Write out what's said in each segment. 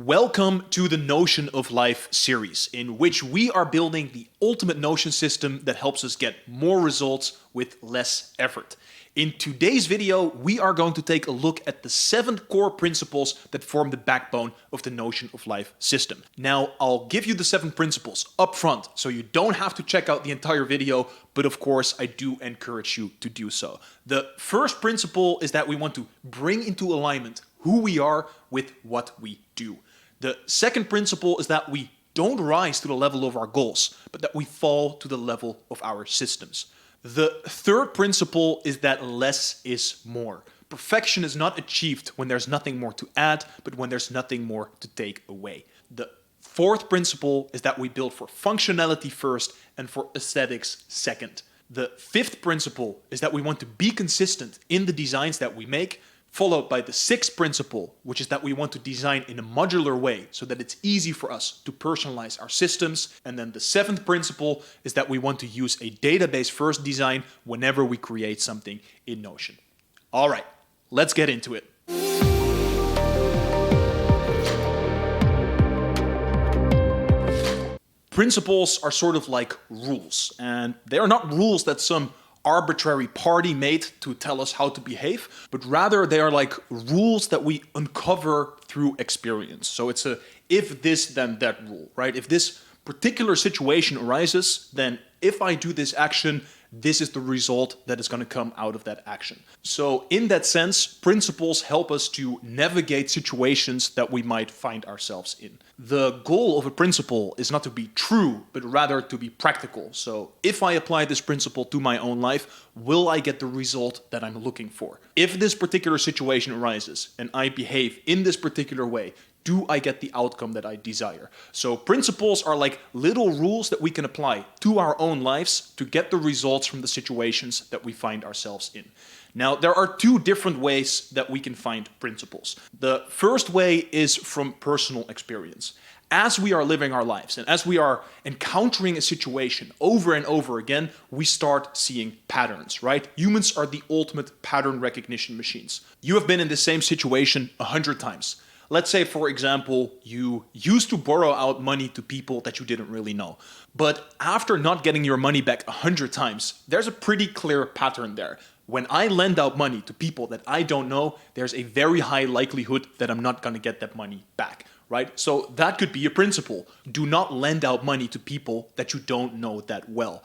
Welcome to the Notion of Life series, in which we are building the ultimate notion system that helps us get more results with less effort. In today's video, we are going to take a look at the 7 core principles that form the backbone of the Notion of Life system. Now, I'll give you the 7 principles up front, so you don't have to check out the entire video, but of course, I do encourage you to do so. The first principle is that we want to bring into alignment who we are with what we do. The second principle is that we don't rise to the level of our goals, but that we fall to the level of our systems. The third principle is that less is more. Perfection is not achieved when there's nothing more to add, but when there's nothing more to take away. The fourth principle is that we build for functionality first and for aesthetics second. The fifth principle is that we want to be consistent in the designs that we make, followed by the sixth principle, which is that we want to design in a modular way so that it's easy for us to personalize our systems. And then the seventh principle is that we want to use a database first design whenever we create something in Notion. All right, let's get into it. Principles are sort of like rules, and they are not rules that some arbitrary party made to tell us how to behave, but rather they are like rules that we uncover through experience. So it's a if this then that rule, right? If this particular situation arises, then if I do this action, this is the result that is going to come out of that action. So in that sense, principles help us to navigate situations that we might find ourselves in. The goal of a principle is not to be true, but rather to be practical. So if I apply this principle to my own life, will I get the result that I'm looking for? If this particular situation arises and I behave in this particular way, do I get the outcome that I desire? So principles are like little rules that we can apply to our own lives to get the results from the situations that we find ourselves in. Now, there are 2 different ways that we can find principles. The first way is from personal experience. As we are living our lives and as we are encountering a situation over and over again, we start seeing patterns, right? Humans are the ultimate pattern recognition machines. You have been in the same situation 100 times. Let's say, for example, you used to borrow out money to people that you didn't really know. But after not getting your money back 100 times, there's a pretty clear pattern there. When I lend out money to people that I don't know, there's a very high likelihood that I'm not going to get that money back, right? So that could be a principle. Do not lend out money to people that you don't know that well.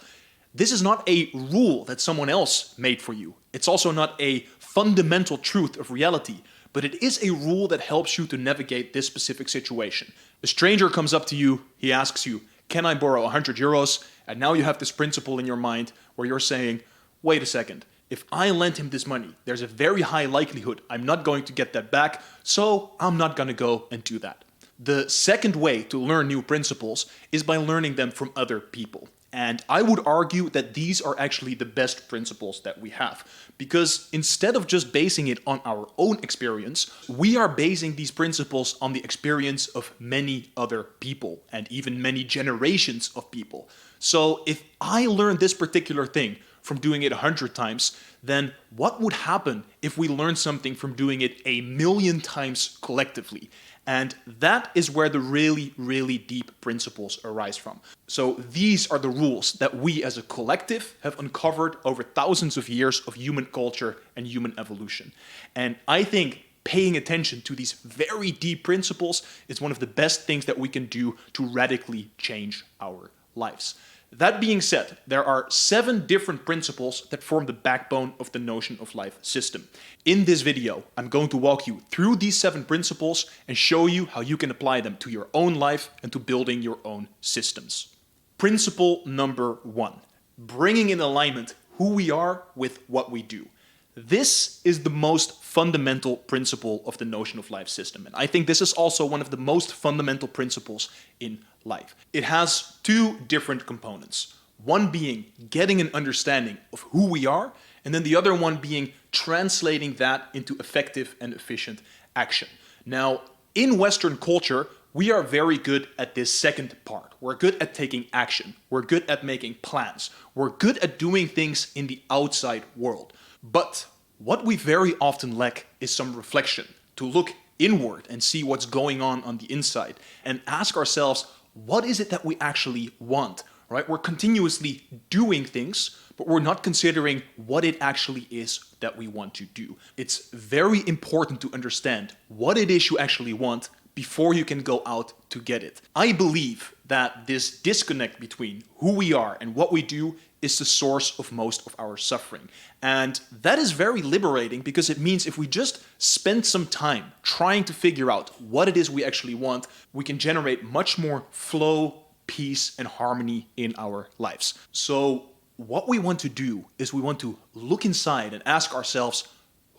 This is not a rule that someone else made for you. It's also not a fundamental truth of reality. But it is a rule that helps you to navigate this specific situation. A stranger comes up to you, he asks you, can I borrow 100 euros? And now you have this principle in your mind where you're saying, wait a second, if I lend him this money, there's a very high likelihood I'm not going to get that back, so I'm not going to go and do that. The second way to learn new principles is by learning them from other people. And I would argue that these are actually the best principles that we have. Because instead of just basing it on our own experience, we are basing these principles on the experience of many other people and even many generations of people. So if I learned this particular thing from doing it 100 times, then what would happen if we learned something from doing it 1,000,000 times collectively? And that is where the really, really deep principles arise from. So these are the rules that we as a collective have uncovered over thousands of years of human culture and human evolution. And I think paying attention to these very deep principles is one of the best things that we can do to radically change our lives. That being said, there are 7 different principles that form the backbone of the Notion of Life system. In this video, I'm going to walk you through these 7 principles and show you how you can apply them to your own life and to building your own systems. Principle number 1, bringing in alignment who we are with what we do. This is the most fundamental principle of the Notion of Life system. And I think this is also one of the most fundamental principles in life. It has 2 different components. One being getting an understanding of who we are, and then the other one being translating that into effective and efficient action. Now, in Western culture, we are very good at this second part. We're good at taking action. We're good at making plans. We're good at doing things in the outside world. But what we very often lack is some reflection to look inward and see what's going on the inside and ask ourselves, what is it that we actually want, right? We're continuously doing things, but we're not considering what it actually is that we want to do. It's very important to understand what it is you actually want before you can go out to get it. I believe that this disconnect between who we are and what we do is the source of most of our suffering. And that is very liberating because it means if we just spend some time trying to figure out what it is we actually want, we can generate much more flow, peace, and harmony in our lives. So what we want to do is we want to look inside and ask ourselves,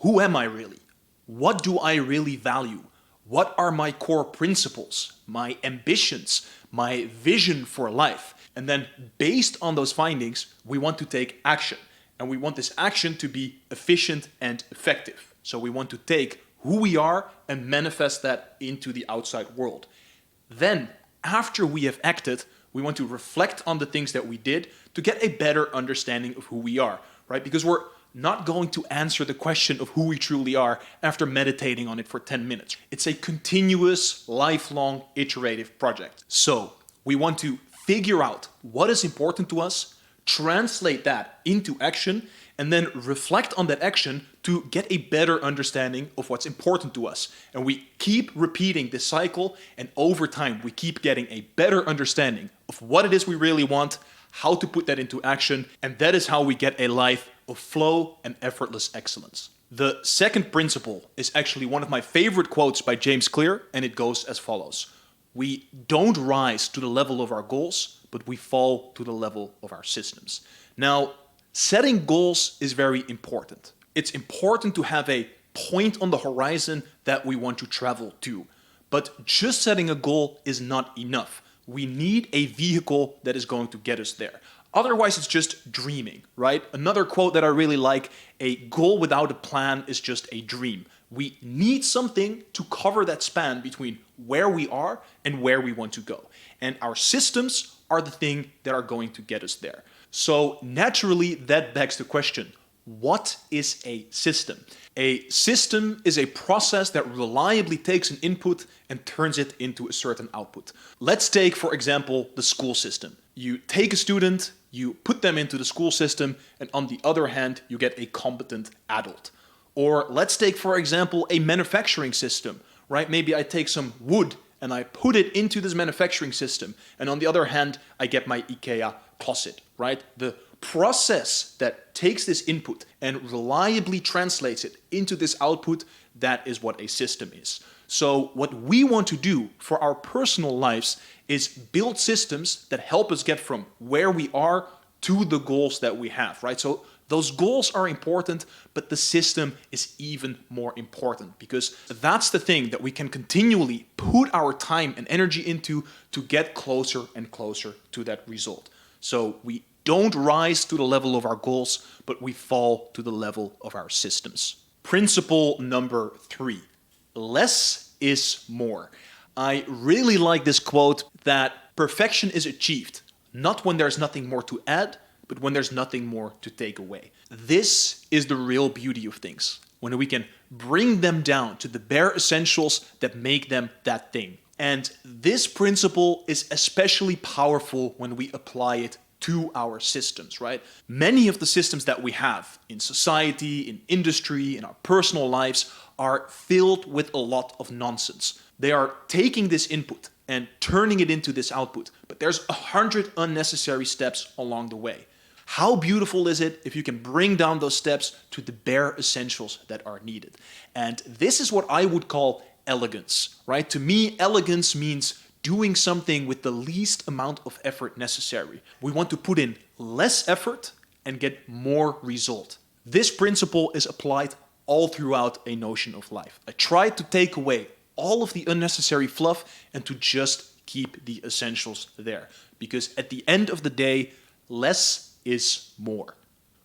who am I really? What do I really value? What are my core principles, my ambitions, my vision for life? And then based on those findings, we want to take action. And we want this action to be efficient and effective. So we want to take who we are and manifest that into the outside world. Then, after we have acted, we want to reflect on the things that we did to get a better understanding of who we are, right? Because we're not going to answer the question of who we truly are after meditating on it for 10 minutes. It's a continuous, lifelong, iterative project. So we want to figure out what is important to us, translate that into action, and then reflect on that action to get a better understanding of what's important to us. And we keep repeating this cycle, and over time we keep getting a better understanding of what it is we really want, how to put that into action, and that is how we get a life of flow and effortless excellence. The second principle is actually one of my favorite quotes by James Clear, and it goes as follows. We don't rise to the level of our goals, but we fall to the level of our systems. Now, setting goals is very important. It's important to have a point on the horizon that we want to travel to. But just setting a goal is not enough. We need a vehicle that is going to get us there. Otherwise, it's just dreaming, right? Another quote that I really like, a goal without a plan is just a dream. We need something to cover that span between where we are and where we want to go. And our systems are the thing that are going to get us there. So naturally, that begs the question, what is a system? A system is a process that reliably takes an input and turns it into a certain output. Let's take, for example, the school system. You take a student, you put them into the school system, and on the other hand, you get a competent adult. Or let's take, for example, a manufacturing system, right? Maybe I take some wood and I put it into this manufacturing system, and on the other hand, I get my IKEA closet, right? The process that takes this input and reliably translates it into this output, that is what a system is. So what we want to do for our personal lives is build systems that help us get from where we are to the goals that we have, right? So those goals are important, but the system is even more important because that's the thing that we can continually put our time and energy into to get closer and closer to that result. So we don't rise to the level of our goals, but we fall to the level of our systems. Principle number 3, less is more. I really like this quote that perfection is achieved, not when there's nothing more to add, but when there's nothing more to take away. This is the real beauty of things, when we can bring them down to the bare essentials that make them that thing. And this principle is especially powerful when we apply it to our systems, right? Many of the systems that we have in society, in industry, in our personal lives are filled with a lot of nonsense. They are taking this input and turning it into this output, but there's 100 unnecessary steps along the way. How beautiful is it if you can bring down those steps to the bare essentials that are needed? And this is what I would call elegance, right? To me, elegance means doing something with the least amount of effort necessary. We want to put in less effort and get more result. This principle is applied all throughout a notion of life. I try to take away all of the unnecessary fluff and to just keep the essentials there. Because at the end of the day, less is more.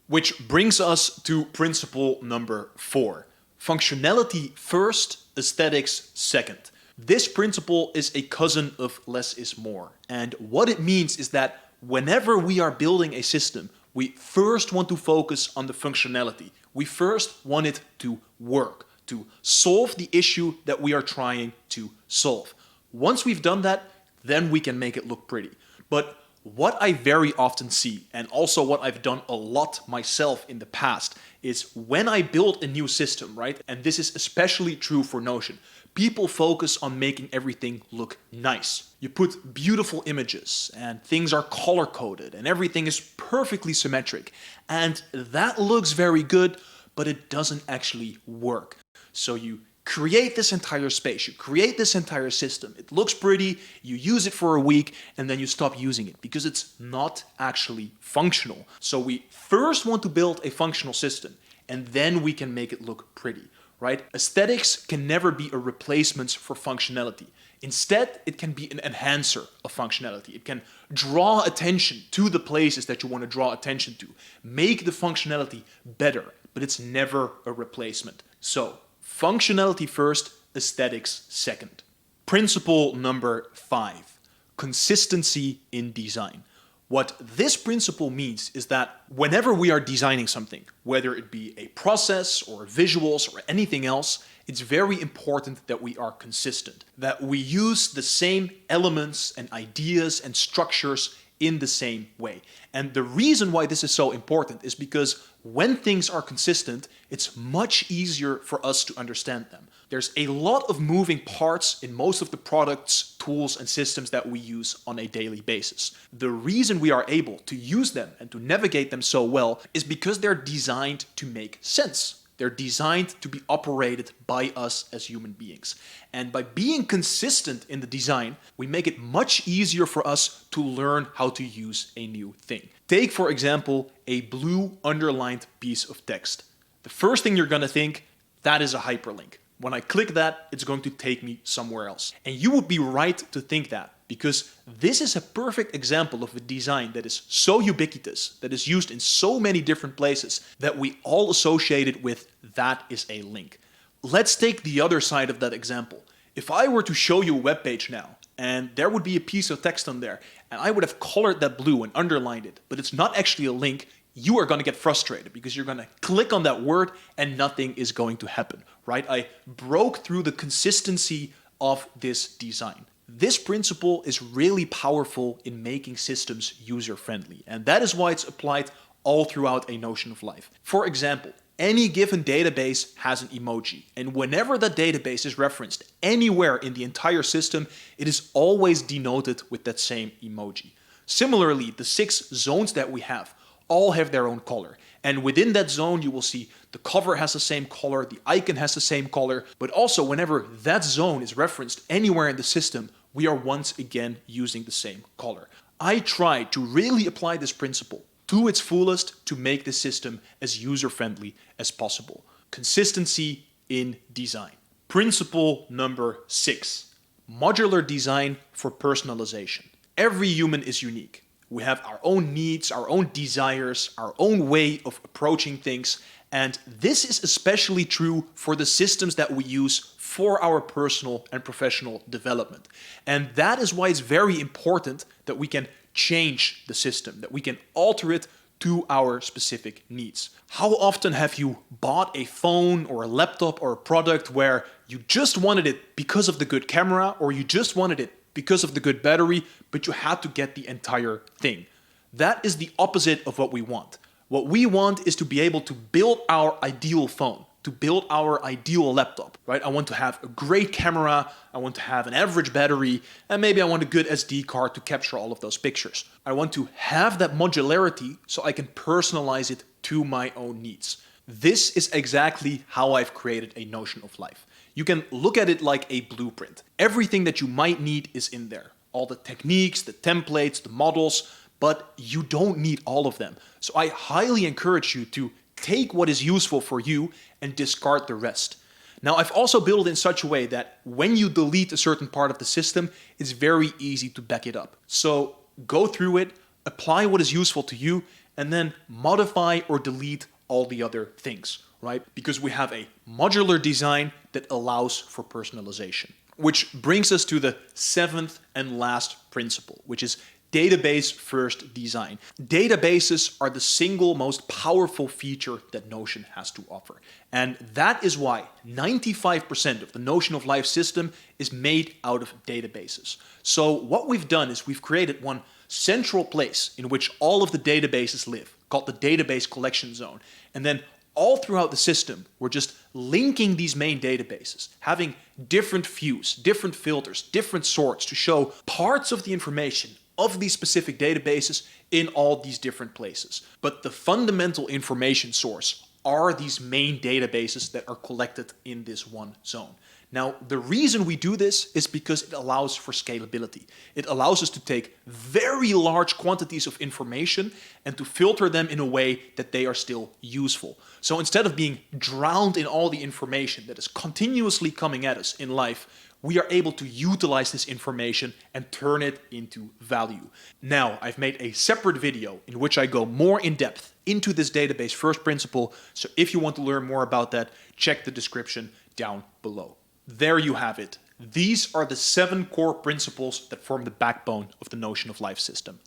Which brings us to principle number 4. Functionality first, aesthetics second. This principle is a cousin of less is more. And what it means is that whenever we are building a system, we first want to focus on the functionality. We first want it to work, to solve the issue that we are trying to solve. Once we've done that, then we can make it look pretty. But what I very often see, and also what I've done a lot myself in the past, is when I build a new system, right? And this is especially true for Notion. People focus on making everything look nice. You put beautiful images and things are color coded and everything is perfectly symmetric. And that looks very good, but it doesn't actually work. So you create this entire space, you create this entire system, it looks pretty, you use it for a week, and then you stop using it because it's not actually functional. So we first want to build a functional system, and then we can make it look pretty, right? Aesthetics can never be a replacement for functionality. Instead, it can be an enhancer of functionality. It can draw attention to the places that you want to draw attention to, make the functionality better, but it's never a replacement. So, functionality first, aesthetics second. Principle number 5, consistency in design. What this principle means is that whenever we are designing something, whether it be a process or visuals or anything else, it's very important that we are consistent, that we use the same elements and ideas and structures in the same way. And the reason why this is so important is because when things are consistent, it's much easier for us to understand them. There's a lot of moving parts in most of the products, tools, and systems that we use on a daily basis. The reason we are able to use them and to navigate them so well is because they're designed to make sense. They're designed to be operated by us as human beings. And by being consistent in the design, we make it much easier for us to learn how to use a new thing. Take, for example, a blue underlined piece of text. The first thing you're going to think, that is a hyperlink. When I click that, it's going to take me somewhere else. And you would be right to think that, because this is a perfect example of a design that is so ubiquitous, that is used in so many different places, that we all associate it with that is a link. Let's take the other side of that example. If I were to show you a web page now, and there would be a piece of text on there, and I would have colored that blue and underlined it, but it's not actually a link, you are going to get frustrated because you're going to click on that word and nothing is going to happen, right? I broke through the consistency of this design. This principle is really powerful in making systems user-friendly, and that is why it's applied all throughout a Notion of life. For example, any given database has an emoji, and whenever that database is referenced anywhere in the entire system, it is always denoted with that same emoji. Similarly, the 6 zones that we have all have their own color. And within that zone, you will see the cover has the same color, the icon has the same color, but also whenever that zone is referenced anywhere in the system, we are once again using the same color. I try to really apply this principle to its fullest to make the system as user-friendly as possible. Consistency in design. Principle number 6, modular design for personalization. Every human is unique. We have our own needs, our own desires, our own way of approaching things, and this is especially true for the systems that we use for our personal and professional development. And that is why it's very important that we can change the system, that we can alter it to our specific needs. How often have you bought a phone or a laptop or a product where you just wanted it because of the good camera, or you just wanted it because of the good battery, but you had to get the entire thing? That is the opposite of what we want. What we want is to be able to build our ideal phone, to build our ideal laptop, right? I want to have a great camera, I want to have an average battery, and maybe I want a good SD card to capture all of those pictures. I want to have that modularity so I can personalize it to my own needs. This is exactly how I've created a Notion of life. You can look at it like a blueprint. Everything that you might need is in there. All the techniques, the templates, the models, but you don't need all of them. So I highly encourage you to take what is useful for you and discard the rest. Now, I've also built it in such a way that when you delete a certain part of the system, it's very easy to back it up. So go through it, apply what is useful to you, and then modify or delete all the other things, right? Because we have a modular design that allows for personalization. Which brings us to the 7th and last principle, which is database first design. Databases are the single most powerful feature that Notion has to offer. And that is why 95% of the Notion of Life system is made out of databases. So what we've done is we've created one central place in which all of the databases live, called the database collection zone. And then all throughout the system, we're just linking these main databases, having different views, different filters, different sorts to show parts of the information of these specific databases in all these different places. But the fundamental information source are these main databases that are collected in this one zone. Now, the reason we do this is because it allows for scalability. It allows us to take very large quantities of information and to filter them in a way that they are still useful. So instead of being drowned in all the information that is continuously coming at us in life, we are able to utilize this information and turn it into value. Now, I've made a separate video in which I go more in depth into this database first principle. So if you want to learn more about that, check the description down below. There you have it. These are the 7 core principles that form the backbone of the Notion of Life system.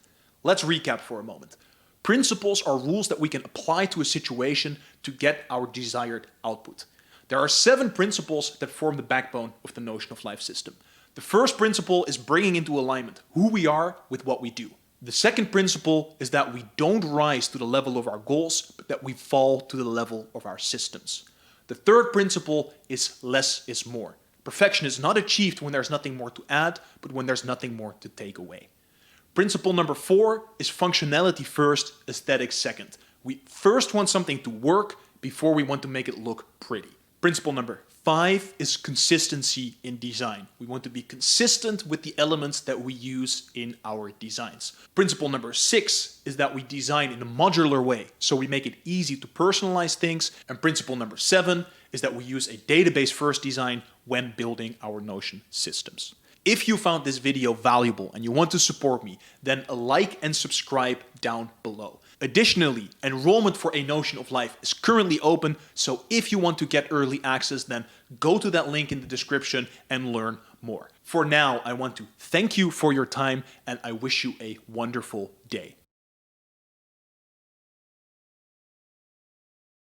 Let's recap for a moment. Principles are rules that we can apply to a situation to get our desired output. There are 7 principles that form the backbone of the Notion of Life system. The first principle is bringing into alignment who we are with what we do. The second principle is that we don't rise to the level of our goals, but that we fall to the level of our systems. The third principle is less is more. Perfection is not achieved when there's nothing more to add, but when there's nothing more to take away. Principle number 4 is functionality first, aesthetics second. We first want something to work before we want to make it look pretty. Principle number 5 is consistency in design. We want to be consistent with the elements that we use in our designs. Principle number 6 is that we design in a modular way, so we make it easy to personalize things. And principle number 7 is that we use a database first design when building our Notion systems. If you found this video valuable and you want to support me, then a like and subscribe down below. Additionally, enrollment for A Notion of Life is currently open, so if you want to get early access, then go to that link in the description and learn more. For now, I want to thank you for your time and I wish you a wonderful day.